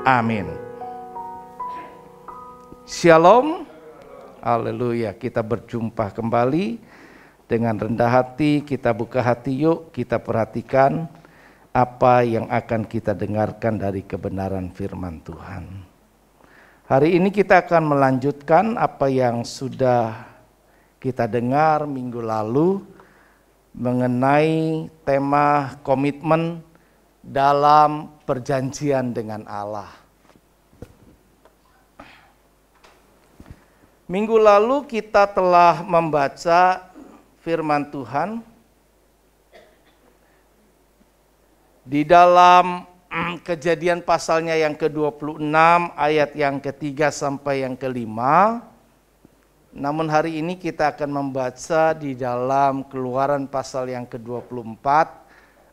Amin. Shalom. Haleluya. Kita berjumpa kembali dengan rendah hati. Kita buka hati, yuk kita perhatikan apa yang akan kita dengarkan dari kebenaran firman Tuhan. Hari ini kita akan melanjutkan apa yang sudah kita dengar minggu lalu mengenai tema komitmen dalam perjanjian dengan Allah. Minggu lalu kita telah membaca firman Tuhan di dalam Kejadian pasalnya yang ke-26 ayat yang ketiga sampai yang kelima. Namun hari ini kita akan membaca di dalam Keluaran pasal yang ke-24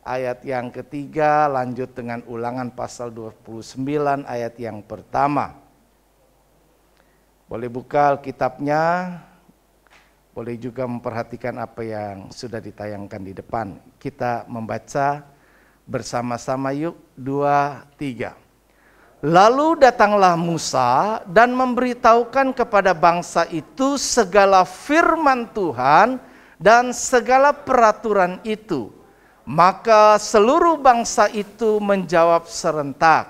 ayat yang ketiga, lanjut dengan Ulangan pasal 29 ayat yang pertama. Boleh buka Alkitabnya, boleh juga memperhatikan apa yang sudah ditayangkan di depan. Kita membaca bersama-sama yuk, 2, 3. Lalu datanglah Musa dan memberitahukan kepada bangsa itu segala firman Tuhan dan segala peraturan itu. Maka seluruh bangsa itu menjawab serentak,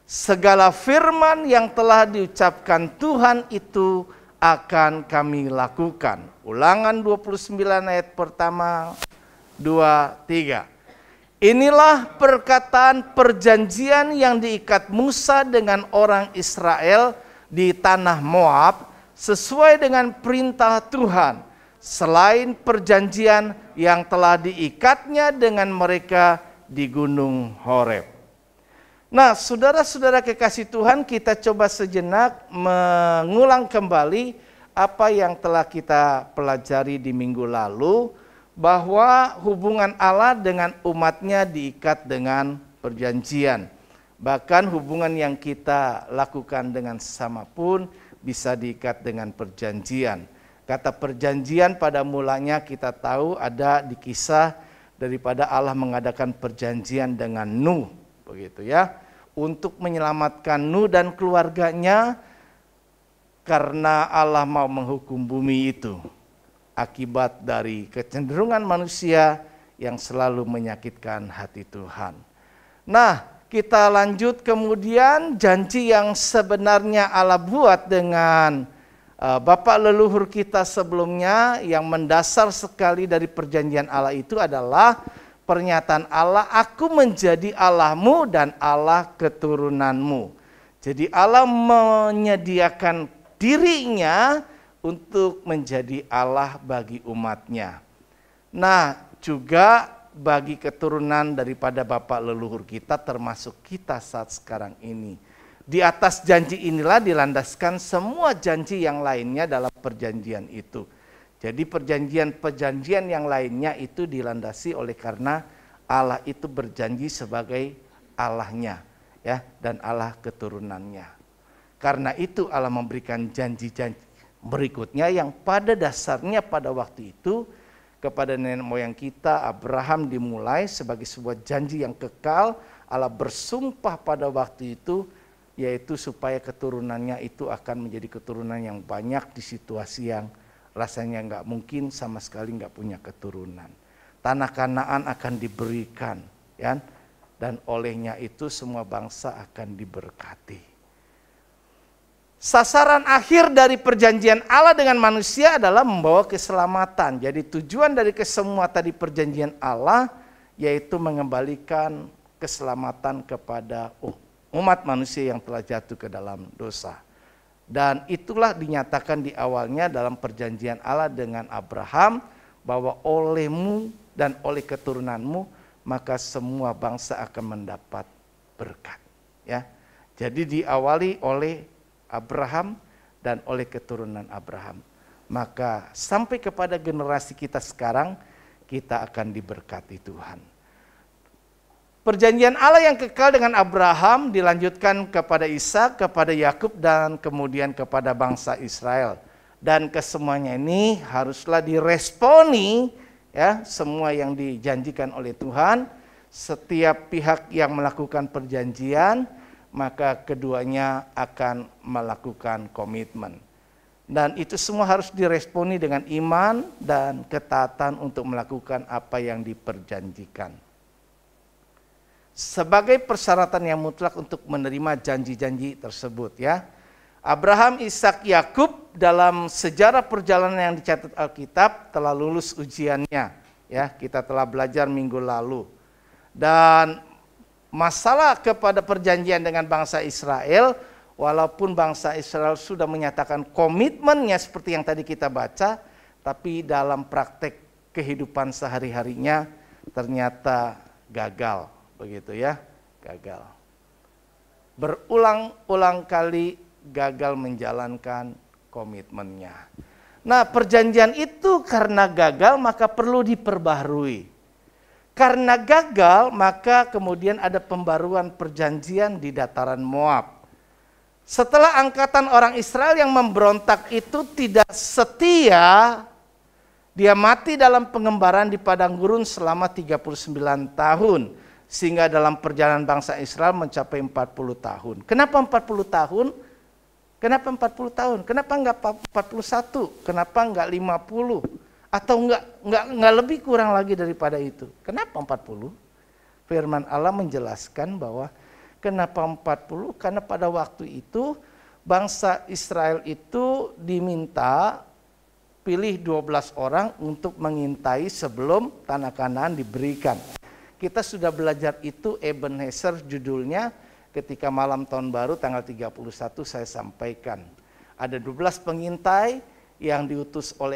segala firman yang telah diucapkan Tuhan itu akan kami lakukan. Ulangan 29 ayat pertama, 2, 3. Inilah perkataan perjanjian yang diikat Musa dengan orang Israel di tanah Moab sesuai dengan perintah Tuhan, selain perjanjian yang telah diikatnya dengan mereka di Gunung Horeb. Nah, saudara-saudara kekasih Tuhan, kita coba sejenak mengulang kembali apa yang telah kita pelajari di minggu lalu, bahwa hubungan Allah dengan umatnya diikat dengan perjanjian. Bahkan hubungan yang kita lakukan dengan sesama pun bisa diikat dengan perjanjian. Kata perjanjian pada mulanya kita tahu ada di kisah daripada Allah mengadakan perjanjian dengan Nuh, begitu ya, untuk menyelamatkan Nuh dan keluarganya karena Allah mau menghukum bumi itu akibat dari kecenderungan manusia yang selalu menyakitkan hati Tuhan. Nah, kita lanjut kemudian janji yang sebenarnya Allah buat dengan Bapak leluhur kita sebelumnya, yang mendasar sekali dari perjanjian Allah itu adalah pernyataan Allah, aku menjadi Allahmu dan Allah keturunanmu. Jadi Allah menyediakan dirinya untuk menjadi Allah bagi umatnya. Nah, juga bagi keturunan daripada bapak leluhur kita, termasuk kita saat sekarang ini. Di atas janji inilah dilandaskan semua janji yang lainnya dalam perjanjian itu. Jadi perjanjian yang lainnya itu dilandasi oleh karena Allah itu berjanji sebagai Allahnya, ya, dan Allah keturunannya. Karena itu Allah memberikan janji-janji berikutnya yang pada dasarnya pada waktu itu kepada nenek moyang kita Abraham dimulai sebagai sebuah janji yang kekal. Allah bersumpah pada waktu itu, yaitu supaya keturunannya itu akan menjadi keturunan yang banyak di situasi yang rasanya nggak mungkin sama sekali nggak punya keturunan. Tanah Kanaan akan diberikan, ya, dan olehnya itu semua bangsa akan diberkati. Sasaran akhir dari perjanjian Allah dengan manusia adalah membawa keselamatan. Jadi tujuan dari kesemua tadi perjanjian Allah yaitu mengembalikan keselamatan kepada umat manusia yang telah jatuh ke dalam dosa. Dan itulah dinyatakan di awalnya dalam perjanjian Allah dengan Abraham, bahwa olehmu dan oleh keturunanmu maka semua bangsa akan mendapat berkat. Ya, jadi diawali oleh Abraham dan oleh keturunan Abraham. Maka sampai kepada generasi kita sekarang, kita akan diberkati Tuhan. Perjanjian Allah yang kekal dengan Abraham dilanjutkan kepada Ishak, kepada Yakub, dan kemudian kepada bangsa Israel. Dan kesemuanya ini haruslah diresponi, ya, semua yang dijanjikan oleh Tuhan. Setiap pihak yang melakukan perjanjian maka keduanya akan melakukan komitmen. Dan itu semua harus diresponi dengan iman dan ketaatan untuk melakukan apa yang diperjanjikan. Sebagai persyaratan yang mutlak untuk menerima janji-janji tersebut ya. Abraham, Ishak, Yakub dalam sejarah perjalanan yang dicatat Alkitab telah lulus ujiannya. Ya, kita telah belajar minggu lalu. Dan masalah kepada perjanjian dengan bangsa Israel, walaupun bangsa Israel sudah menyatakan komitmennya seperti yang tadi kita baca, tapi dalam praktek kehidupan sehari-harinya ternyata gagal, begitu ya, gagal. Berulang-ulang kali gagal menjalankan komitmennya. Nah, perjanjian itu karena gagal maka perlu diperbaharui. Karena gagal maka kemudian ada pembaruan perjanjian di dataran Moab. Setelah angkatan orang Israel yang memberontak itu tidak setia, dia mati dalam pengembaraan di padang gurun selama 39 tahun. Sehingga dalam perjalanan bangsa Israel mencapai 40 tahun. Kenapa 40 tahun? Kenapa 40 tahun? Kenapa enggak 41? Kenapa enggak 50? Atau enggak lebih kurang lagi daripada itu? Kenapa 40? Firman Allah menjelaskan bahwa kenapa 40? Karena pada waktu itu bangsa Israel itu diminta pilih 12 orang untuk mengintai sebelum tanah Kanaan diberikan. Kita sudah belajar itu, Ebenezer judulnya. Ketika malam tahun baru tanggal 31 saya sampaikan. Ada 12 pengintai yang diutus oleh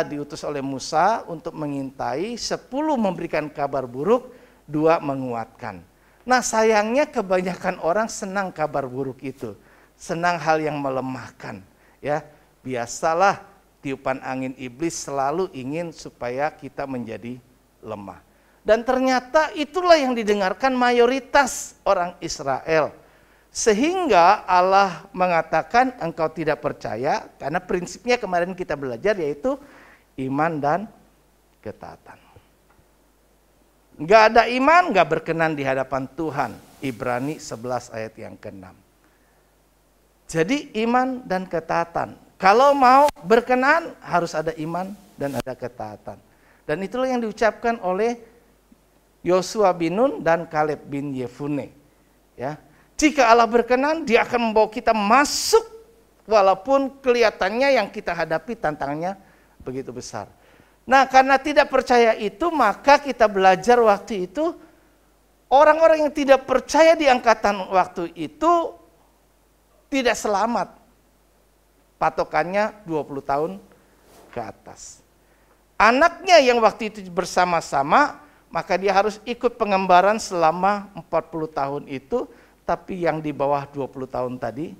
diutus oleh Musa untuk mengintai, 10 memberikan kabar buruk, 2 menguatkan. Nah, sayangnya kebanyakan orang senang kabar buruk itu. Senang hal yang melemahkan, ya. Biasalah tiupan angin iblis selalu ingin supaya kita menjadi lemah. Dan ternyata itulah yang didengarkan mayoritas orang Israel. Sehingga Allah mengatakan engkau tidak percaya, karena prinsipnya kemarin kita belajar yaitu iman dan ketaatan. Enggak ada iman, enggak berkenan di hadapan Tuhan. Ibrani 11 ayat yang ke-6. Jadi iman dan ketaatan. Kalau mau berkenan harus ada iman dan ada ketaatan. Dan itulah yang diucapkan oleh Yosua bin Nun dan Kaleb bin Yefune. Ya, jika Allah berkenan, Dia akan membawa kita masuk, walaupun kelihatannya yang kita hadapi tantangannya begitu besar. Nah, karena tidak percaya itu, maka kita belajar waktu itu orang-orang yang tidak percaya di angkatan waktu itu tidak selamat. Patokannya 20 tahun ke atas. Anaknya yang waktu itu bersama-sama, maka dia harus ikut pengembaraan selama 40 tahun itu, tapi yang di bawah 20 tahun tadi,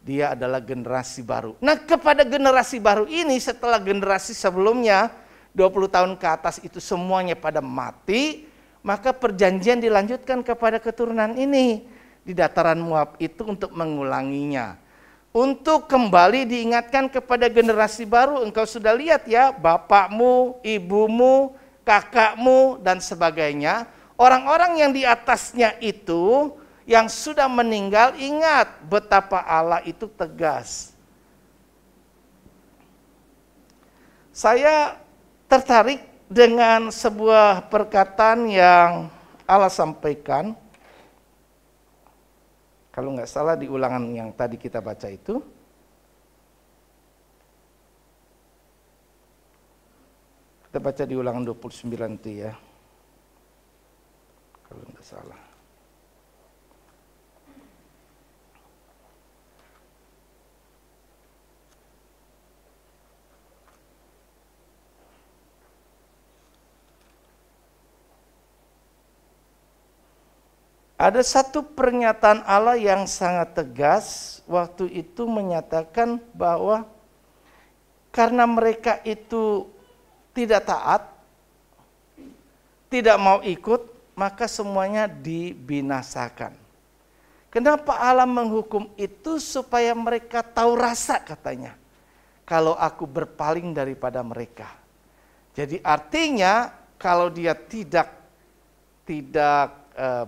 dia adalah generasi baru. Nah, kepada generasi baru ini, setelah generasi sebelumnya, 20 tahun ke atas itu semuanya pada mati, maka perjanjian dilanjutkan kepada keturunan ini. Di dataran Moab itu untuk mengulanginya. Untuk kembali diingatkan kepada generasi baru, engkau sudah lihat ya, bapakmu, ibumu, kakakmu dan sebagainya, orang-orang yang di atasnya itu yang sudah meninggal, ingat betapa Allah itu tegas. Saya tertarik dengan sebuah perkataan yang Allah sampaikan, kalau nggak salah di ulangan yang tadi kita baca itu. Kita baca di ulangan 29 itu ya, kalau nggak salah. Ada satu pernyataan Allah yang sangat tegas waktu itu menyatakan bahwa karena mereka itu tidak taat, tidak mau ikut, maka semuanya dibinasakan. Kenapa Allah menghukum itu? Supaya mereka tahu rasa katanya. Kalau aku berpaling daripada mereka. Jadi artinya kalau dia tidak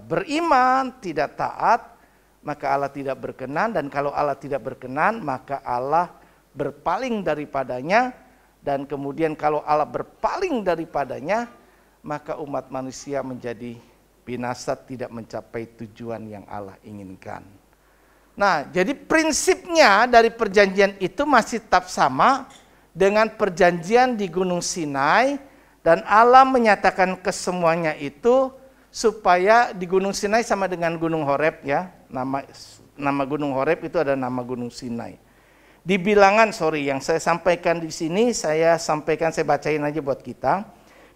beriman, tidak taat, maka Allah tidak berkenan, dan kalau Allah tidak berkenan, maka Allah berpaling daripadanya, dan kemudian kalau Allah berpaling daripadanya, maka umat manusia menjadi binasa, tidak mencapai tujuan yang Allah inginkan. Nah, jadi prinsipnya dari perjanjian itu masih tetap sama dengan perjanjian di Gunung Sinai, dan Allah menyatakan kesemuanya itu supaya di Gunung Sinai sama dengan Gunung Horeb ya. Nama Gunung Horeb itu ada nama Gunung Sinai. Di Bilangan, yang saya sampaikan di sini, saya bacain aja buat kita.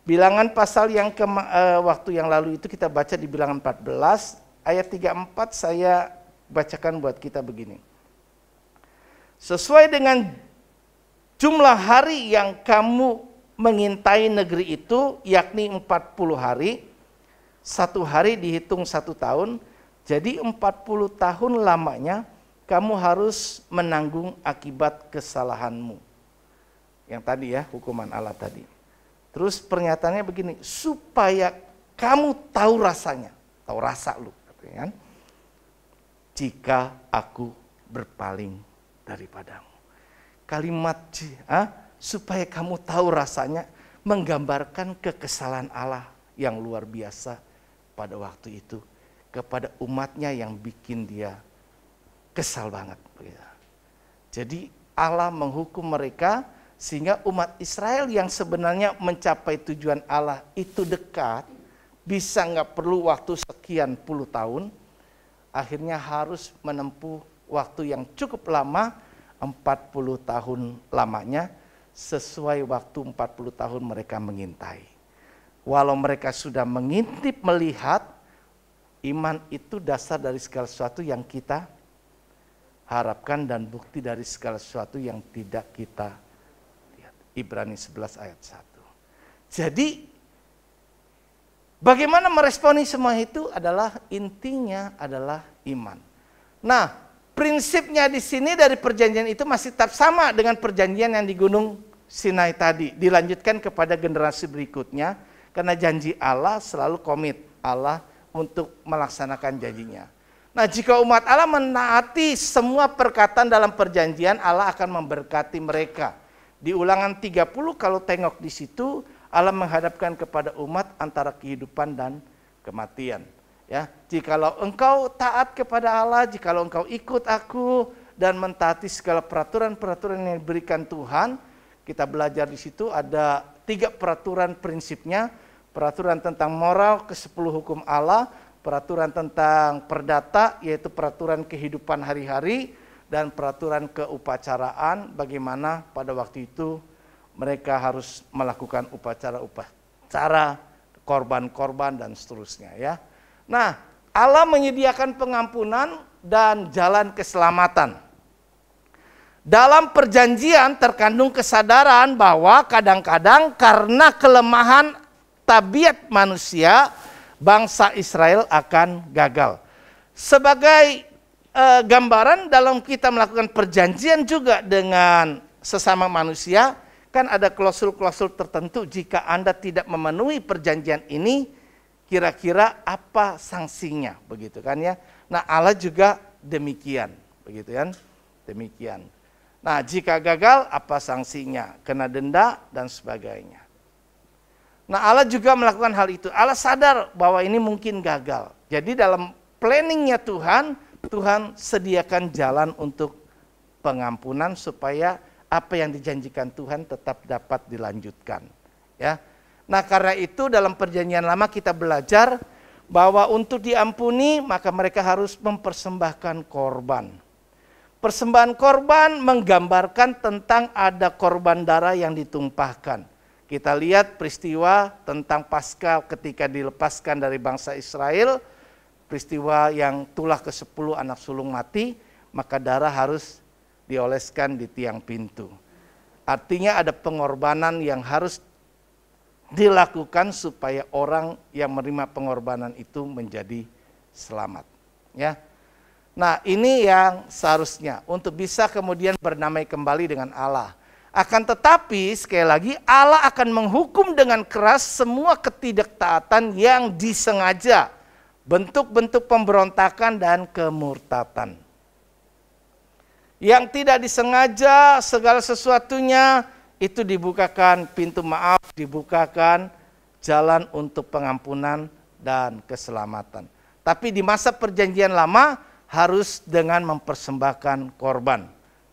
Bilangan pasal yang waktu yang lalu itu kita baca di Bilangan 14 ayat 34, saya bacakan buat kita begini. Sesuai dengan jumlah hari yang kamu mengintai negeri itu, yakni 40 hari, satu hari dihitung 1 tahun, jadi 40 tahun lamanya kamu harus menanggung akibat kesalahanmu. Yang tadi ya, hukuman Allah tadi. Terus pernyataannya begini, supaya kamu tahu rasanya, tahu rasa lu, kan? Jika aku berpaling daripadamu. Kalimat supaya kamu tahu rasanya menggambarkan kekesalan Allah yang luar biasa pada waktu itu kepada umatnya yang bikin dia kesal banget. Jadi Allah menghukum mereka sehingga umat Israel yang sebenarnya mencapai tujuan Allah itu dekat, bisa nggak perlu waktu sekian puluh tahun, akhirnya harus menempuh waktu yang cukup lama, 40 tahun lamanya, sesuai waktu 40 tahun mereka mengintai. Walau mereka sudah mengintip, melihat, iman itu dasar dari segala sesuatu yang kita harapkan dan bukti dari segala sesuatu yang tidak kita lihat. Ibrani 11 ayat 1. Jadi bagaimana meresponi semua itu adalah intinya adalah iman. Nah, prinsipnya di sini dari perjanjian itu masih tetap sama dengan perjanjian yang di Gunung Sinai tadi. Dilanjutkan kepada generasi berikutnya karena janji Allah selalu komit Allah untuk melaksanakan janjinya. Nah, jika umat Allah menaati semua perkataan dalam perjanjian, Allah akan memberkati mereka. Di Ulangan 30 kalau tengok di situ, Allah menghadapkan kepada umat antara kehidupan dan kematian. Ya, jikalau engkau taat kepada Allah, jikalau engkau ikut aku dan mentaati segala peraturan-peraturan yang diberikan Tuhan, kita belajar di situ ada 3 peraturan prinsipnya, peraturan tentang moral, ke-10 hukum Allah, peraturan tentang perdata, yaitu peraturan kehidupan hari-hari, dan peraturan keupacaraan, bagaimana pada waktu itu mereka harus melakukan upacara, korban-korban dan seterusnya ya. Nah, Allah menyediakan pengampunan dan jalan keselamatan. Dalam perjanjian terkandung kesadaran bahwa kadang-kadang karena kelemahan tabiat manusia, bangsa Israel akan gagal. Sebagai gambaran dalam kita melakukan perjanjian juga dengan sesama manusia, kan ada klausul-klausul tertentu jika Anda tidak memenuhi perjanjian ini, kira-kira apa sanksinya, begitu kan ya. Nah, Allah juga demikian, begitu kan? Demikian. Nah, jika gagal apa sanksinya? Kena denda dan sebagainya. Nah, Allah juga melakukan hal itu. Allah sadar bahwa ini mungkin gagal. Jadi dalam planningnya Tuhan sediakan jalan untuk pengampunan supaya apa yang dijanjikan Tuhan tetap dapat dilanjutkan. Ya. Nah, karena itu dalam perjanjian lama kita belajar bahwa untuk diampuni maka mereka harus mempersembahkan korban. Persembahan korban menggambarkan tentang ada korban darah yang ditumpahkan. Kita lihat peristiwa tentang Paskah ketika dilepaskan dari bangsa Israel, peristiwa yang tulah ke-10 anak sulung mati, maka darah harus dioleskan di tiang pintu. Artinya ada pengorbanan yang harus dilakukan supaya orang yang menerima pengorbanan itu menjadi selamat. Ya. Nah, ini yang seharusnya untuk bisa kemudian berdamai kembali dengan Allah. Akan tetapi sekali lagi Allah akan menghukum dengan keras semua ketidaktaatan yang disengaja bentuk-bentuk pemberontakan dan kemurtatan. Yang tidak disengaja segala sesuatunya itu dibukakan pintu maaf, dibukakan jalan untuk pengampunan dan keselamatan. Tapi di masa perjanjian lama harus dengan mempersembahkan korban.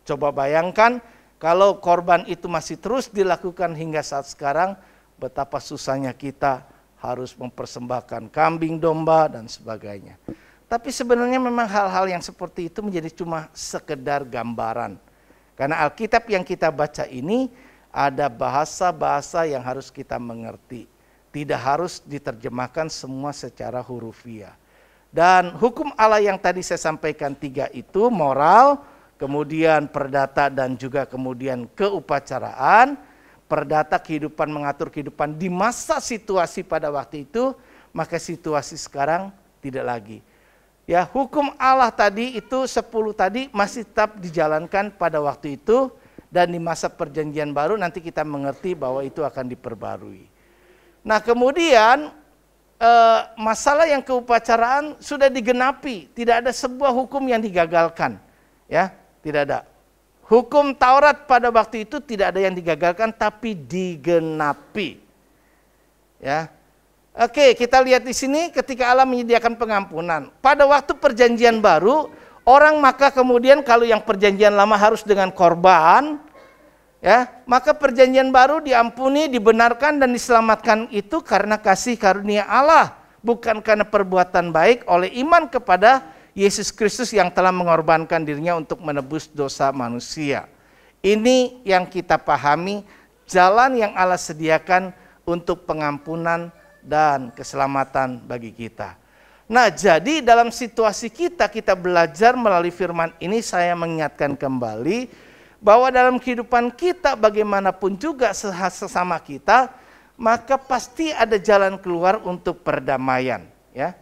Coba bayangkan kalau korban itu masih terus dilakukan hingga saat sekarang, betapa susahnya kita harus mempersembahkan kambing, domba, dan sebagainya. Tapi sebenarnya memang hal-hal yang seperti itu menjadi cuma sekedar gambaran. Karena Alkitab yang kita baca ini ada bahasa-bahasa yang harus kita mengerti. Tidak harus diterjemahkan semua secara hurufiah. Dan hukum Allah yang tadi saya sampaikan 3 itu, moral, kemudian perdata, dan juga kemudian keupacaraan. Perdata kehidupan, mengatur kehidupan di masa situasi pada waktu itu, maka situasi sekarang tidak lagi. Ya, hukum Allah tadi itu 10 tadi masih tetap dijalankan pada waktu itu, dan di masa perjanjian baru nanti kita mengerti bahwa itu akan diperbarui. Nah, kemudian masalah yang keupacaraan sudah digenapi, tidak ada sebuah hukum yang digagalkan. Ya, tidak ada. Hukum Taurat pada waktu itu tidak ada yang digagalkan tapi digenapi. Ya. Oke, kita lihat di sini ketika Allah menyediakan pengampunan. Pada waktu perjanjian baru, orang maka kemudian kalau yang perjanjian lama harus dengan korban, ya, maka perjanjian baru diampuni, dibenarkan dan diselamatkan itu karena kasih karunia Allah, bukan karena perbuatan baik oleh iman kepada Yesus Kristus yang telah mengorbankan dirinya untuk menebus dosa manusia. Ini yang kita pahami, jalan yang Allah sediakan untuk pengampunan dan keselamatan bagi kita. Nah, jadi dalam situasi kita belajar melalui firman ini, saya mengingatkan kembali bahwa dalam kehidupan kita bagaimanapun juga sesama kita, maka pasti ada jalan keluar untuk perdamaian, ya.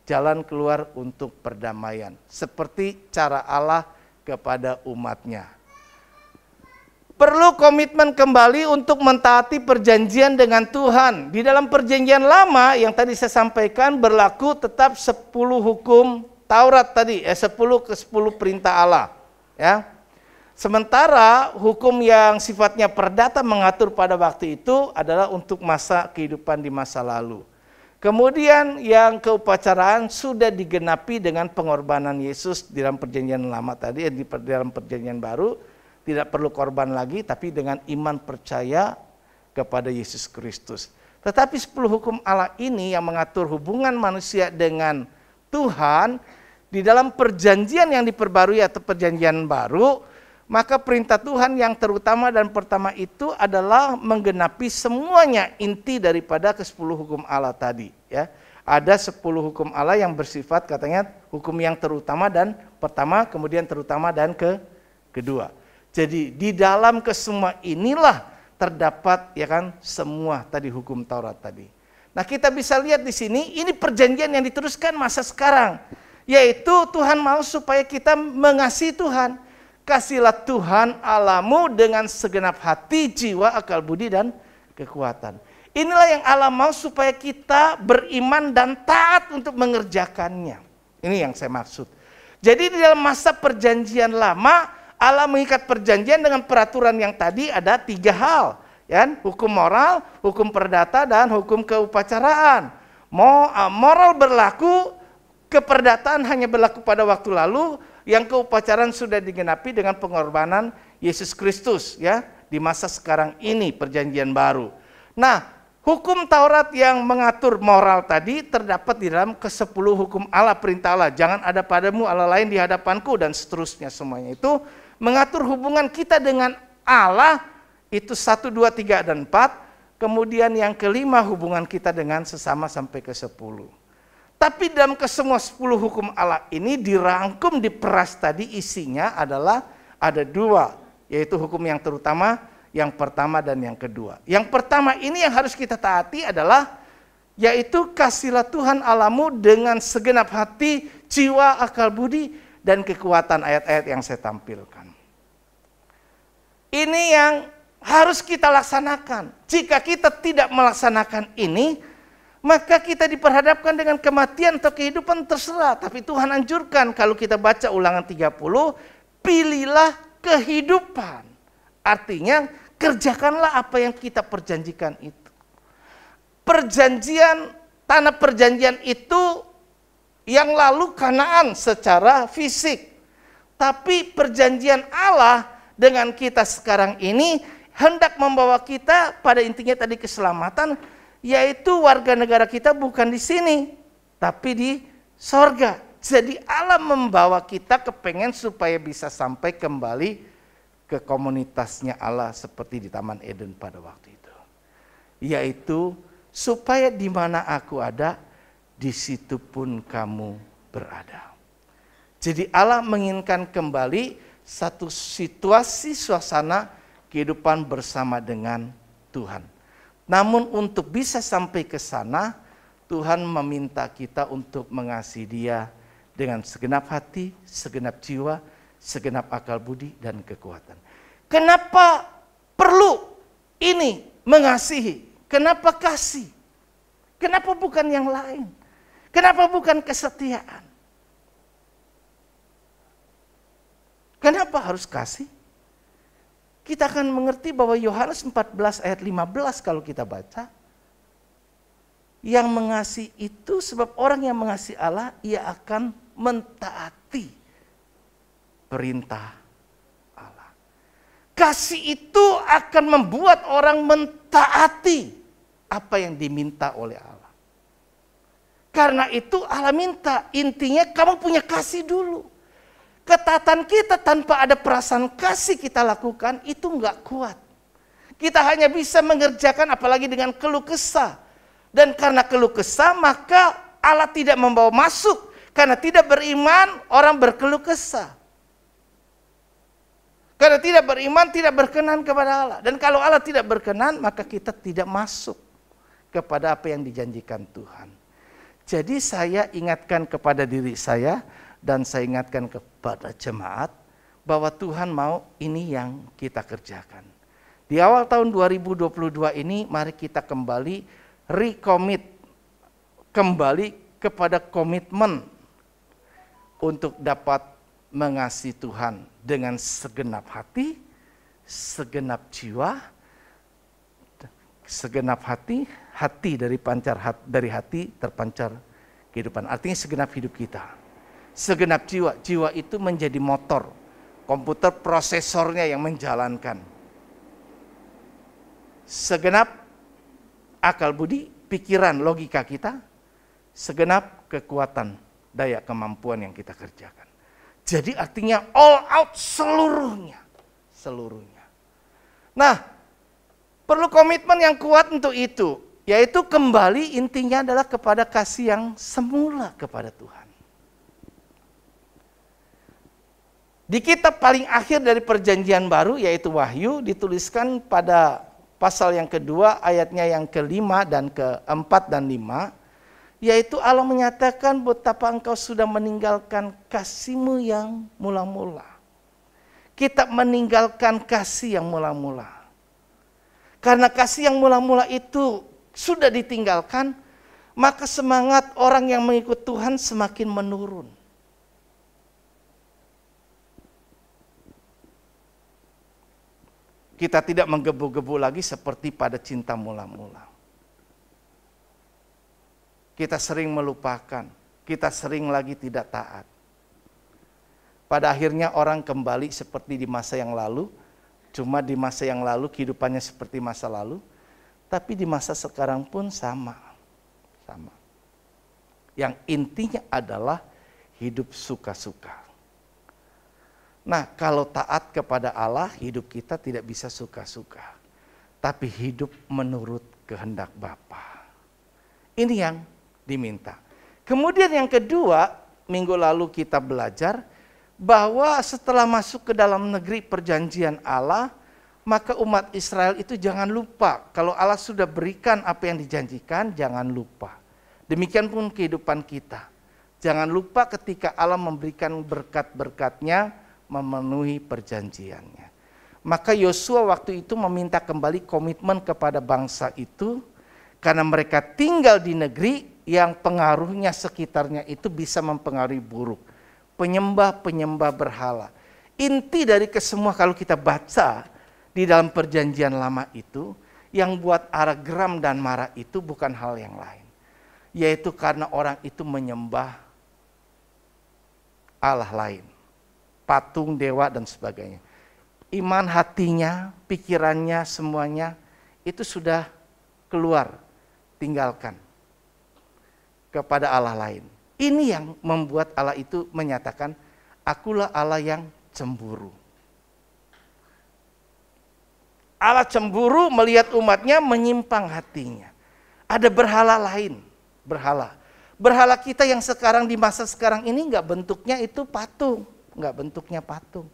Jalan keluar untuk perdamaian, seperti cara Allah kepada umatnya. Perlu komitmen kembali untuk mentaati perjanjian dengan Tuhan. Di dalam perjanjian lama yang tadi saya sampaikan berlaku tetap 10 hukum Taurat tadi, 10 ke 10 perintah Allah. Ya. Sementara hukum yang sifatnya perdata mengatur pada waktu itu adalah untuk masa kehidupan di masa lalu. Kemudian yang keupacaraan sudah digenapi dengan pengorbanan Yesus di dalam perjanjian lama tadi, di dalam perjanjian baru tidak perlu korban lagi, tapi dengan iman percaya kepada Yesus Kristus. Tetapi 10 hukum Allah ini yang mengatur hubungan manusia dengan Tuhan di dalam perjanjian yang diperbarui atau perjanjian baru, maka perintah Tuhan yang terutama dan pertama itu adalah menggenapi semuanya inti daripada ke-10 hukum Allah tadi. Ya. Ada 10 hukum Allah yang bersifat katanya hukum yang terutama dan pertama, kemudian terutama dan kedua. Jadi di dalam kesemua inilah terdapat ya kan semua tadi hukum Taurat tadi. Nah, kita bisa lihat di sini ini perjanjian yang diteruskan masa sekarang, yaitu Tuhan mau supaya kita mengasihi Tuhan. Kasihlah Tuhan Allahmu dengan segenap hati, jiwa, akal budi dan kekuatan. Inilah yang Allah mau supaya kita beriman dan taat untuk mengerjakannya. Ini yang saya maksud. Jadi di dalam masa perjanjian lama Allah mengikat perjanjian dengan peraturan yang tadi ada 3 hal, ya, hukum moral, hukum perdata, dan hukum keupacaraan. Moral berlaku, keperdataan hanya berlaku pada waktu lalu, yang keupacaraan sudah digenapi dengan pengorbanan Yesus Kristus, ya, di masa sekarang ini perjanjian baru. Nah, hukum Taurat yang mengatur moral tadi terdapat di dalam ke-10 hukum Allah, perintah Allah. Jangan ada padamu Allah lain di hadapanku dan seterusnya semuanya itu mengatur hubungan kita dengan Allah itu 1, 2, 3, dan 4. Kemudian yang kelima hubungan kita dengan sesama sampai ke-10. Tapi dalam kesemua 10 hukum Allah ini dirangkum, diperas tadi isinya adalah ada 2. Yaitu hukum yang terutama, yang pertama dan yang kedua. Yang pertama ini yang harus kita taati adalah yaitu kasihlah Tuhan Allahmu dengan segenap hati, jiwa, akal budi, dan kekuatan, ayat-ayat yang saya tampilkan. Ini yang harus kita laksanakan. Jika kita tidak melaksanakan ini, maka kita diperhadapkan dengan kematian atau kehidupan terserah. Tapi Tuhan anjurkan kalau kita baca Ulangan 30, pilihlah kehidupan. Artinya kerjakanlah apa yang kita perjanjikan itu. Perjanjian, tanah perjanjian itu yang lalu Kanaan secara fisik. Tapi perjanjian Allah dengan kita sekarang ini hendak membawa kita pada intinya tadi keselamatan, yaitu warga negara kita bukan di sini, tapi di sorga. Jadi Allah membawa kita kepengen supaya bisa sampai kembali ke komunitasnya Allah seperti di Taman Eden pada waktu itu. Yaitu supaya di mana aku ada, di situ pun kamu berada. Jadi Allah menginginkan kembali satu situasi suasana kehidupan bersama dengan Tuhan. Namun untuk bisa sampai ke sana, Tuhan meminta kita untuk mengasihi Dia dengan segenap hati, segenap jiwa, segenap akal budi dan kekuatan. Kenapa perlu ini mengasihi? Kenapa kasih? Kenapa bukan yang lain? Kenapa bukan kesetiaan? Kenapa harus kasih? Kita akan mengerti bahwa Yohanes 14 ayat 15 kalau kita baca. Yang mengasihi itu sebab orang yang mengasihi Allah, ia akan mentaati perintah Allah. Kasih itu akan membuat orang mentaati apa yang diminta oleh Allah. Karena itu Allah minta, intinya kamu punya kasih dulu. Ketaatan kita tanpa ada perasaan kasih kita lakukan itu enggak kuat. Kita hanya bisa mengerjakan apalagi dengan keluh kesah. Dan karena keluh kesah maka Allah tidak membawa masuk. Karena tidak beriman orang berkeluh kesah. Karena tidak beriman tidak berkenan kepada Allah. Dan kalau Allah tidak berkenan maka kita tidak masuk kepada apa yang dijanjikan Tuhan. Jadi saya ingatkan kepada diri saya dan saya ingatkan kepada jemaat bahwa Tuhan mau ini yang kita kerjakan. Di awal tahun 2022 ini mari kita kembali kembali kepada komitmen untuk dapat mengasihi Tuhan dengan segenap hati, segenap jiwa, segenap hati dari hati terpancar kehidupan. Artinya segenap hidup kita. Segenap jiwa, jiwa itu menjadi motor, komputer prosesornya yang menjalankan. Segenap akal budi, pikiran, logika kita, segenap kekuatan, daya kemampuan yang kita kerjakan. Jadi artinya all out seluruhnya. Nah, perlu komitmen yang kuat untuk itu, yaitu kembali intinya adalah kepada kasih yang semula kepada Tuhan. Di kitab paling akhir dari perjanjian baru yaitu Wahyu dituliskan pada pasal yang kedua ayatnya yang ke-5 dan ke-4 dan 5. Yaitu Allah menyatakan betapa engkau sudah meninggalkan kasih-Mu yang mula-mula. Kita meninggalkan kasih yang mula-mula. Karena kasih yang mula-mula itu sudah ditinggalkan, maka semangat orang yang mengikut Tuhan semakin menurun. Kita tidak menggebu-gebu lagi seperti pada cinta mula-mula. Kita sering melupakan, kita sering lagi tidak taat. Pada akhirnya orang kembali seperti di masa yang lalu, cuma di masa yang lalu kehidupannya seperti masa lalu, tapi di masa sekarang pun sama. Yang intinya adalah hidup suka-suka. Nah, kalau taat kepada Allah, hidup kita tidak bisa suka-suka. Tapi hidup menurut kehendak Bapa. Ini yang diminta. Kemudian yang kedua, minggu lalu kita belajar bahwa setelah masuk ke dalam negeri perjanjian Allah, maka umat Israel itu jangan lupa. Kalau Allah sudah berikan apa yang dijanjikan, jangan lupa. Demikian pun kehidupan kita. Jangan lupa ketika Allah memberikan berkat-berkatnya, memenuhi perjanjiannya. Maka Yosua waktu itu meminta kembali komitmen kepada bangsa itu, Karena mereka tinggal di negeri yang pengaruhnya sekitarnya itu bisa mempengaruhi buruk. Penyembah-penyembah berhala. Inti dari kesemua kalau kita baca di dalam perjanjian lama itu, yang buat arah geram dan marah itu bukan hal yang lain. Yaitu karena orang itu menyembah Allah lain. Patung, dewa dan sebagainya. Iman hatinya, pikirannya, semuanya itu sudah keluar, tinggalkan kepada Allah lain. Ini yang membuat Allah itu menyatakan, akulah Allah yang cemburu. Allah cemburu melihat umatnya menyimpang hatinya. Ada berhala lain, berhala. Berhala kita yang sekarang di masa sekarang ini enggak bentuknya itu patung, enggak bentuknya patung.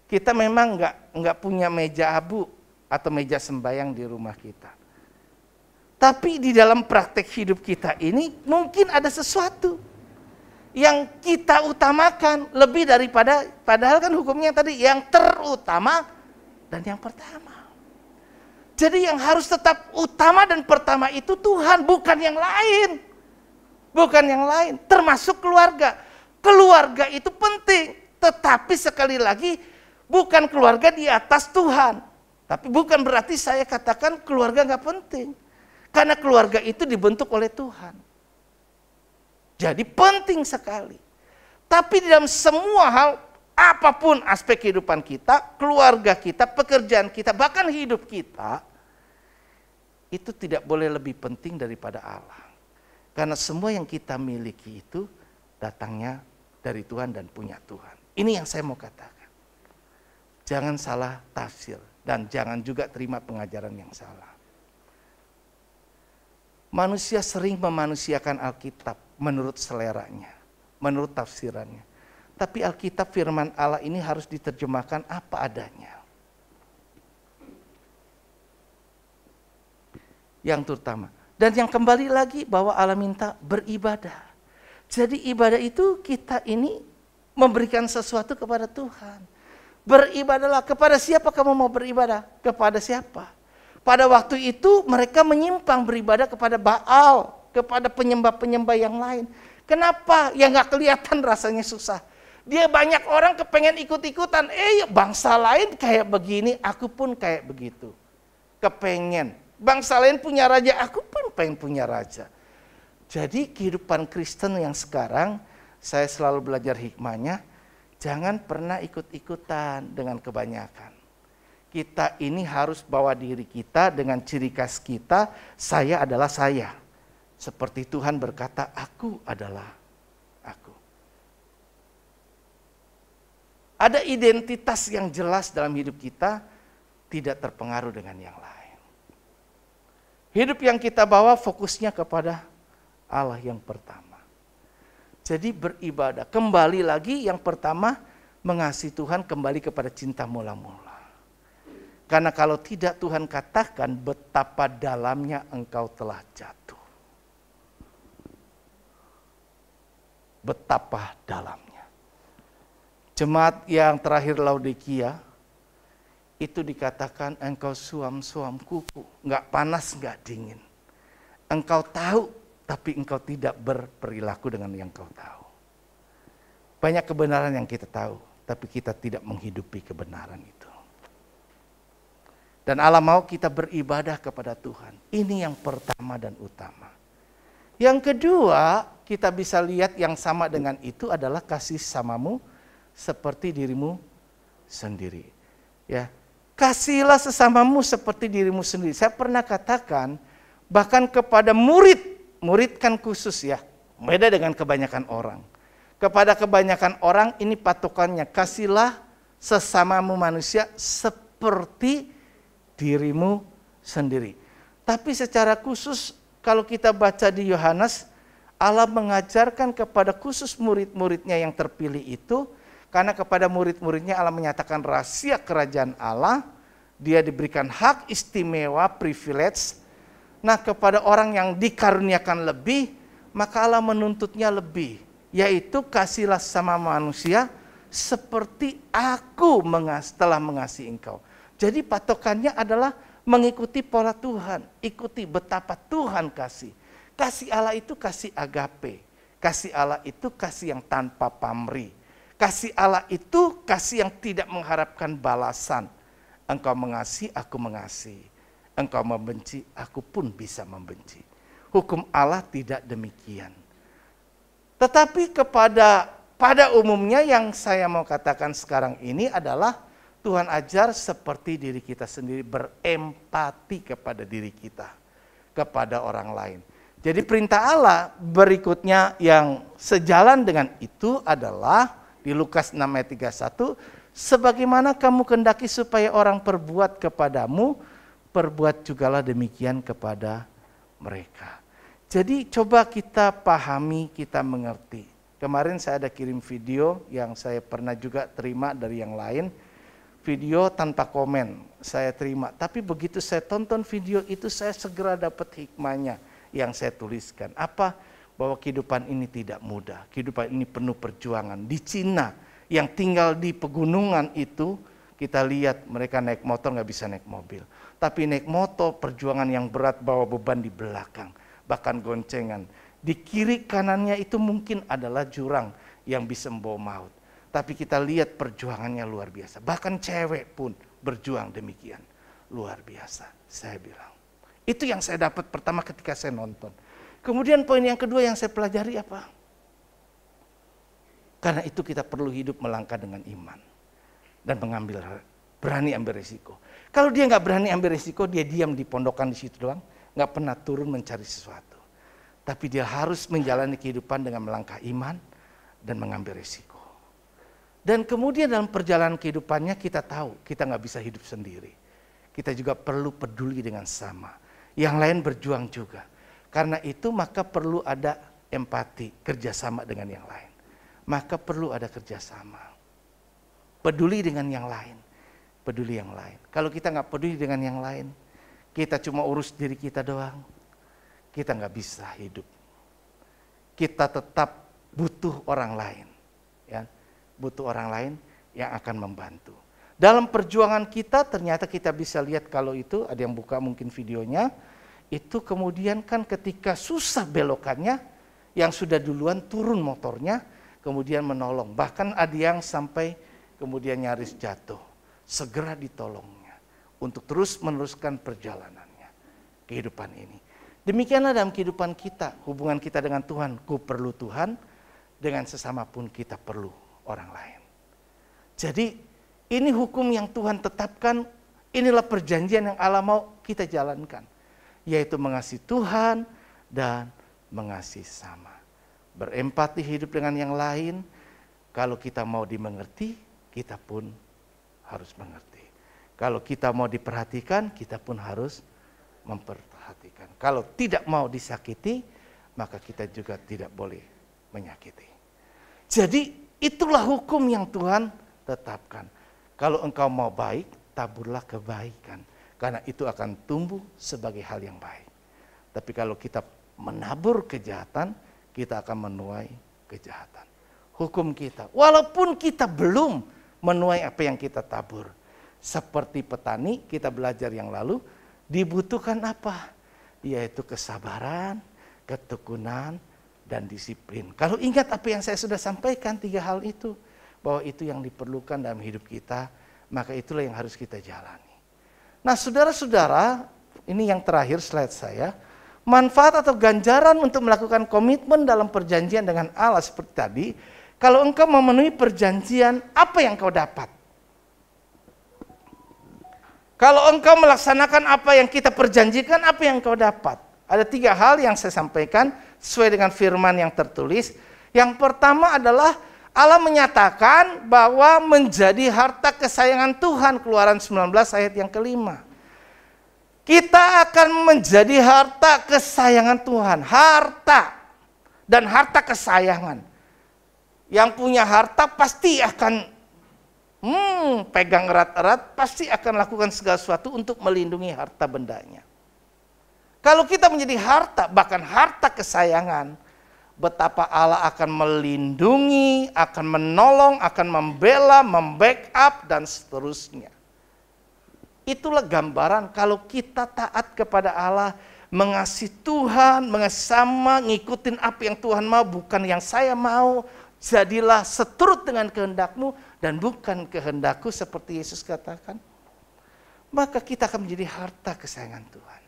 Kita memang enggak punya meja abu atau meja sembayang di rumah kita. Tapi di dalam praktek hidup kita ini mungkin ada sesuatu yang kita utamakan lebih daripada, padahal kan hukumnya tadi yang terutama dan yang pertama. Jadi yang harus tetap utama dan pertama itu Tuhan, bukan yang lain. Bukan yang lain, termasuk keluarga. Keluarga itu penting, tetapi sekali lagi bukan keluarga di atas Tuhan. Tapi bukan berarti saya katakan keluarga nggak penting. Karena keluarga itu dibentuk oleh Tuhan. Jadi penting sekali. Tapi di dalam semua hal, apapun aspek kehidupan kita, keluarga kita, pekerjaan kita, bahkan hidup kita, itu tidak boleh lebih penting daripada Allah. Karena semua yang kita miliki itu datangnya dari Tuhan dan punya Tuhan. Ini yang saya mau katakan. Jangan salah tafsir dan jangan juga terima pengajaran yang salah. Manusia sering memanusiakan Alkitab menurut seleranya, menurut tafsirannya. Tapi Alkitab firman Allah ini harus diterjemahkan apa adanya. Yang terutama. Dan yang kembali lagi bahwa Allah minta beribadah. Jadi ibadah itu kita ini memberikan sesuatu kepada Tuhan. Beribadahlah. Kepada siapa kamu mau beribadah? Kepada siapa? Pada waktu itu mereka menyimpang beribadah kepada Baal, kepada penyembah-penyembah yang lain. Kenapa? Ya nggak kelihatan rasanya susah. Dia banyak orang kepengen ikut-ikutan. Bangsa lain kayak begini, aku pun kayak begitu. Kepengen. Bangsa lain punya raja, aku pun pengen punya raja. Jadi kehidupan Kristen yang sekarang, saya selalu belajar hikmahnya, jangan pernah ikut-ikutan dengan kebanyakan. Kita ini harus bawa diri kita dengan ciri khas kita, saya adalah saya. Seperti Tuhan berkata, aku adalah aku. Ada identitas yang jelas dalam hidup kita, tidak terpengaruh dengan yang lain. Hidup yang kita bawa fokusnya kepada Allah yang pertama. Jadi beribadah, kembali lagi yang pertama, mengasihi Tuhan, kembali kepada cinta mula-mula. Karena kalau tidak Tuhan katakan betapa dalamnya engkau telah jatuh. Betapa dalamnya. Jemaat yang terakhir Laodikia, itu dikatakan engkau suam-suam kuku. Enggak panas, enggak dingin. Engkau tahu, tapi engkau tidak berperilaku dengan yang kau tahu. Banyak kebenaran yang kita tahu, tapi kita tidak menghidupi kebenaran itu. Dan Allah mau kita beribadah kepada Tuhan. Ini yang pertama dan utama. Yang kedua, kita bisa lihat yang sama dengan itu adalah kasih samamu seperti dirimu sendiri. Ya, kasihilah sesamamu seperti dirimu sendiri. Saya pernah katakan, bahkan kepada murid kan khusus ya, beda dengan kebanyakan orang. Kepada kebanyakan orang ini patokannya, kasihlah sesamamu manusia seperti dirimu sendiri. Tapi secara khusus kalau kita baca di Yohanes, Allah mengajarkan kepada khusus murid-muridnya yang terpilih itu, karena kepada murid-muridnya Allah menyatakan rahasia kerajaan Allah, dia diberikan hak istimewa, privilege. Nah, kepada orang yang dikaruniakan lebih, maka Allah menuntutnya lebih, yaitu kasihlah sama manusia seperti aku telah mengasihi engkau. Jadi patokannya adalah mengikuti pola Tuhan, ikuti betapa Tuhan kasih. Kasih Allah itu kasih agape. Kasih Allah itu kasih yang tanpa pamrih. Kasih Allah itu kasih yang tidak mengharapkan balasan. Engkau mengasihi, aku mengasihi. Engkau membenci, aku pun bisa membenci. Hukum Allah tidak demikian. Tetapi pada umumnya yang saya mau katakan sekarang ini adalah Tuhan ajar seperti diri kita sendiri, berempati kepada diri kita, kepada orang lain. Jadi perintah Allah berikutnya yang sejalan dengan itu adalah di Lukas 6 ayat 31, sebagaimana kamu kehendaki supaya orang perbuat kepadamu, perbuat jugalah demikian kepada mereka. Jadi coba kita pahami, kita mengerti. Kemarin saya ada kirim video yang saya pernah juga terima dari yang lain. Video tanpa komen saya terima. Tapi begitu saya tonton video itu saya segera dapat hikmahnya yang saya tuliskan. Apa? Bahwa kehidupan ini tidak mudah. Kehidupan ini penuh perjuangan. Di Cina yang tinggal di pegunungan itu, kita lihat mereka naik motor nggak bisa naik mobil. Tapi naik motor perjuangan yang berat, bawa beban di belakang. Bahkan goncengan. Di kiri kanannya itu mungkin adalah jurang yang bisa membawa maut. Tapi kita lihat perjuangannya luar biasa. Bahkan cewek pun berjuang demikian. Luar biasa, saya bilang. Itu yang saya dapat pertama ketika saya nonton. Kemudian poin yang kedua yang saya pelajari apa? Karena itu kita perlu hidup melangkah dengan iman. Dan berani ambil risiko. Kalau dia nggak berani ambil risiko, dia diam di pondokan di situ doang. Nggak pernah turun mencari sesuatu. Tapi dia harus menjalani kehidupan dengan melangkah iman dan mengambil risiko. Dan kemudian dalam perjalanan kehidupannya kita tahu kita nggak bisa hidup sendiri. Kita juga perlu peduli dengan sama. Yang lain berjuang juga. Karena itu maka perlu ada empati, kerjasama dengan yang lain. Maka perlu ada kerjasama. Peduli dengan yang lain. Peduli yang lain. Kalau kita nggak peduli dengan yang lain, kita cuma urus diri kita doang, kita nggak bisa hidup. Kita tetap butuh orang lain. Ya, butuh orang lain yang akan membantu. Dalam perjuangan kita ternyata kita bisa lihat kalau itu, ada yang buka mungkin videonya, itu kemudian kan ketika susah belokannya, yang sudah duluan turun motornya, kemudian menolong. Bahkan ada yang sampai kemudian nyaris jatuh. Segera ditolongnya untuk terus meneruskan perjalanannya. Kehidupan ini. Demikianlah dalam kehidupan kita, hubungan kita dengan Tuhan. Ku perlu Tuhan, dengan sesama pun kita perlu orang lain. Jadi ini hukum yang Tuhan tetapkan, inilah perjanjian yang Allah mau kita jalankan. Yaitu mengasihi Tuhan dan mengasihi sama. Berempati hidup dengan yang lain. Kalau kita mau dimengerti, kita pun harus mengerti. Kalau kita mau diperhatikan, kita pun harus memperhatikan. Kalau tidak mau disakiti, maka kita juga tidak boleh menyakiti. Jadi itulah hukum yang Tuhan tetapkan. Kalau engkau mau baik, taburlah kebaikan. Karena itu akan tumbuh sebagai hal yang baik. Tapi kalau kita menabur kejahatan, kita akan menuai kejahatan. Hukum kita, walaupun kita belum menuai apa yang kita tabur. Seperti petani, kita belajar yang lalu, dibutuhkan apa? Yaitu kesabaran, ketekunan, dan disiplin. Kalau ingat apa yang saya sudah sampaikan, 3 hal itu, bahwa itu yang diperlukan dalam hidup kita, maka itulah yang harus kita jalani. Nah saudara-saudara, ini yang terakhir slide saya, manfaat atau ganjaran untuk melakukan komitmen dalam perjanjian dengan Allah seperti tadi, kalau engkau memenuhi perjanjian, apa yang kau dapat? Kalau engkau melaksanakan apa yang kita perjanjikan, apa yang kau dapat? Ada 3 hal yang saya sampaikan sesuai dengan firman yang tertulis. Yang pertama adalah Allah menyatakan bahwa menjadi harta kesayangan Tuhan, Keluaran 19 ayat yang kelima. Kita akan menjadi harta kesayangan Tuhan, harta dan harta kesayangan. Yang punya harta pasti akan pegang erat-erat, pasti akan lakukan segala sesuatu untuk melindungi harta bendanya. Kalau kita menjadi harta, bahkan harta kesayangan, betapa Allah akan melindungi, akan menolong, akan membela, membackup, dan seterusnya. Itulah gambaran kalau kita taat kepada Allah, mengasihi Tuhan, mengasihi sama, ngikutin apa yang Tuhan mau, bukan yang saya mau. Jadilah seturut dengan kehendak-Mu dan bukan kehendak-Ku, seperti Yesus katakan. Maka kita akan menjadi harta kesayangan Tuhan.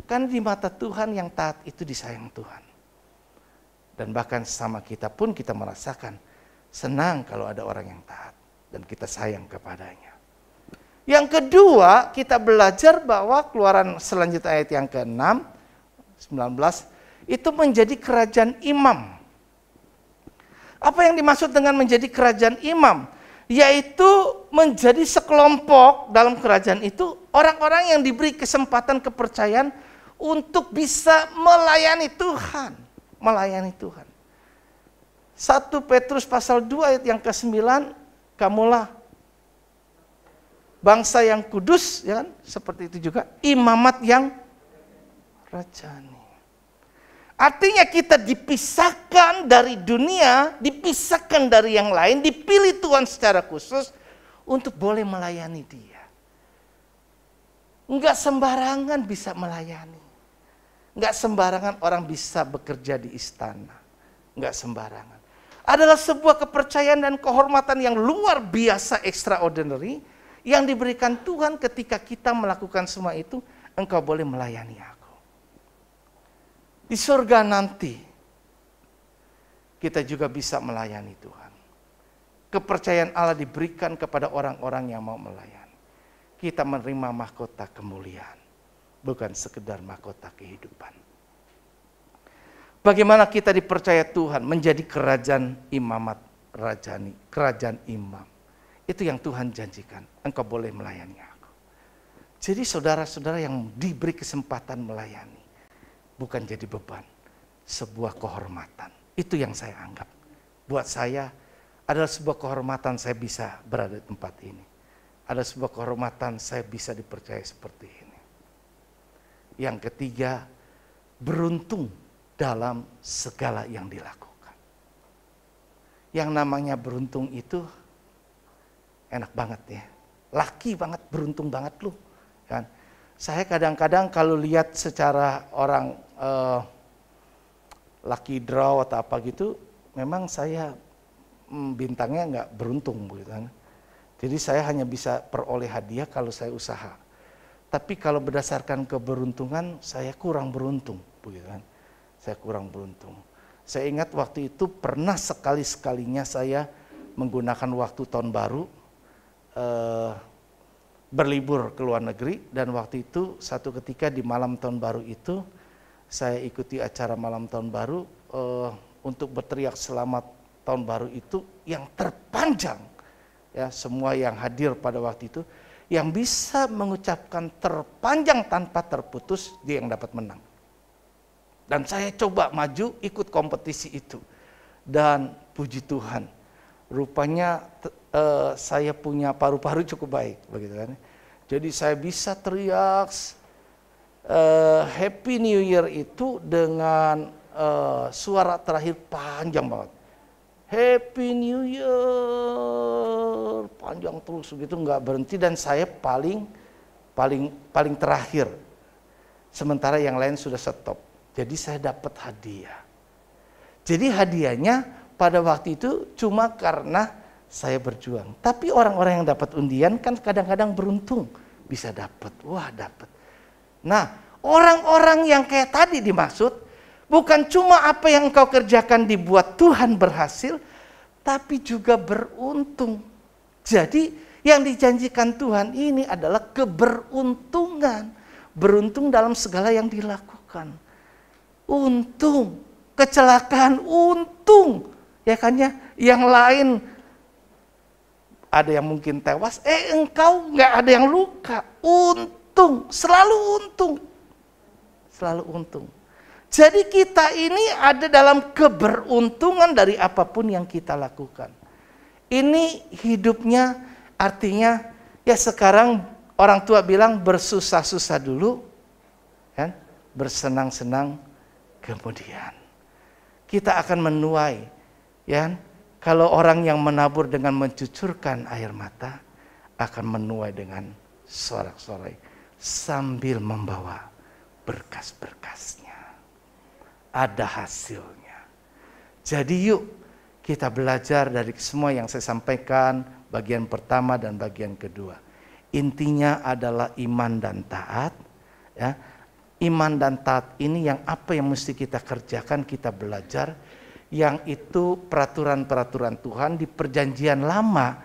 Karena di mata Tuhan yang taat itu disayang Tuhan. Dan bahkan sama kita pun kita merasakan senang kalau ada orang yang taat dan kita sayang kepadanya. Yang kedua, kita belajar bahwa Keluaran selanjutnya ayat yang ke-6, 19, itu menjadi kerajaan imam. Apa yang dimaksud dengan menjadi kerajaan imam? Yaitu menjadi sekelompok dalam kerajaan itu, orang-orang yang diberi kesempatan kepercayaan untuk bisa melayani Tuhan. Melayani Tuhan. 1 Petrus pasal 2 ayat yang ke-9, kamulah bangsa yang kudus, ya kan? Seperti itu juga imamat yang rajani. Artinya kita dipisahkan dari dunia, dipisahkan dari yang lain, dipilih Tuhan secara khusus untuk boleh melayani Dia. Enggak sembarangan bisa melayani. Enggak sembarangan orang bisa bekerja di istana. Enggak sembarangan. Adalah sebuah kepercayaan dan kehormatan yang luar biasa, extraordinary, yang diberikan Tuhan ketika kita melakukan semua itu. Engkau boleh melayani aku. Di surga nanti kita juga bisa melayani Tuhan. Kepercayaan Allah diberikan kepada orang-orang yang mau melayani. Kita menerima mahkota kemuliaan, bukan sekedar mahkota kehidupan. Bagaimana kita dipercaya Tuhan menjadi kerajaan imamat rajani, kerajaan imam. Itu yang Tuhan janjikan. Engkau boleh melayani aku. Jadi saudara-saudara yang diberi kesempatan melayani, bukan jadi beban, sebuah kehormatan. Itu yang saya anggap. Buat saya adalah sebuah kehormatan saya bisa berada di tempat ini. Ada sebuah kehormatan saya bisa dipercaya seperti ini. Yang ketiga, beruntung dalam segala yang dilakukan. Yang namanya beruntung itu enak banget ya, laki banget, beruntung banget lu, kan? Saya kadang-kadang kalau lihat secara orang lucky draw atau apa gitu, memang saya bintangnya nggak beruntung, begitu kan? Jadi saya hanya bisa peroleh hadiah kalau saya usaha. Tapi kalau berdasarkan keberuntungan, saya kurang beruntung, begitu kan? Saya kurang beruntung. Saya ingat waktu itu pernah sekali-sekalinya saya menggunakan waktu tahun baru. Berlibur ke luar negeri, dan waktu itu satu ketika di malam tahun baru itu saya ikuti acara malam tahun baru untuk berteriak selamat tahun baru itu yang terpanjang ya, semua yang hadir pada waktu itu yang bisa mengucapkan terpanjang tanpa terputus, dia yang dapat menang. Dan saya coba maju ikut kompetisi itu, dan puji Tuhan rupanya saya punya paru-paru cukup baik, begitu kan? Jadi saya bisa teriak Happy New Year itu dengan suara terakhir panjang banget. Happy New Year, panjang terus begitu, nggak berhenti, dan saya paling terakhir. Sementara yang lain sudah stop. Jadi saya dapat hadiah. Jadi hadiahnya pada waktu itu cuma karena saya berjuang. Tapi orang-orang yang dapat undian kan kadang-kadang beruntung bisa dapat. Wah, dapat. Nah, orang-orang yang kayak tadi dimaksud, bukan cuma apa yang engkau kerjakan dibuat Tuhan berhasil, tapi juga beruntung. Jadi yang dijanjikan Tuhan ini adalah keberuntungan. Beruntung dalam segala yang dilakukan. Untung, kecelakaan, untung. Ya kan ya, yang lain ada yang mungkin tewas, engkau nggak ada yang luka. Untung, selalu untung. Selalu untung. Jadi kita ini ada dalam keberuntungan dari apapun yang kita lakukan. Ini hidupnya artinya ya sekarang orang tua bilang bersusah-susah dulu, kan? Bersenang-senang kemudian. Kita akan menuai, ya. Kalau orang yang menabur dengan mencucurkan air mata akan menuai dengan sorak-sorai sambil membawa berkas-berkasnya. Ada hasilnya. Jadi yuk kita belajar dari semua yang saya sampaikan, bagian pertama dan bagian kedua. Intinya adalah iman dan taat. Ya. Iman dan taat ini yang apa yang mesti kita kerjakan, kita belajar. Yang itu peraturan-peraturan Tuhan di perjanjian lama.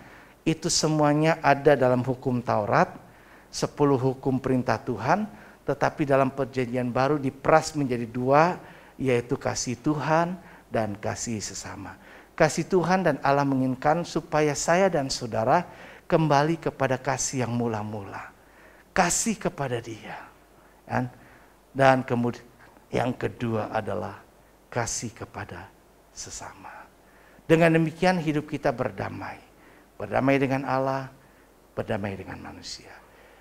Itu semuanya ada dalam hukum Taurat. 10 hukum perintah Tuhan. Tetapi dalam perjanjian baru diperas menjadi 2, yaitu kasih Tuhan dan kasih sesama. Kasih Tuhan dan Allah menginginkan supaya saya dan saudara kembali kepada kasih yang mula-mula. Kasih kepada Dia. Dan kemudian yang kedua adalah kasih kepada sesama. Dengan demikian hidup kita berdamai. Berdamai dengan Allah, berdamai dengan manusia.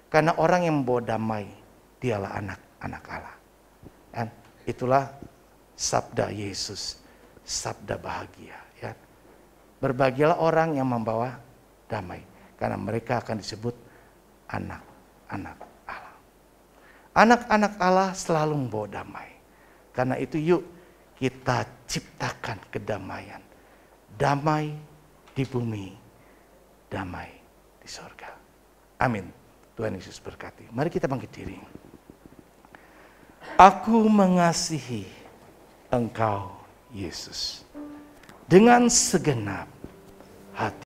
Karena orang yang membawa damai, dialah anak-anak Allah. Dan itulah sabda Yesus, sabda bahagia. Ya. Berbahagialah orang yang membawa damai, karena mereka akan disebut anak-anak Allah. Anak-anak Allah selalu membawa damai. Karena itu yuk kita ciptakan kedamaian. Damai di bumi, damai di sorga. Amin. Tuhan Yesus berkati. Mari kita bangkit diri. Aku mengasihi Engkau, Yesus, dengan segenap hati.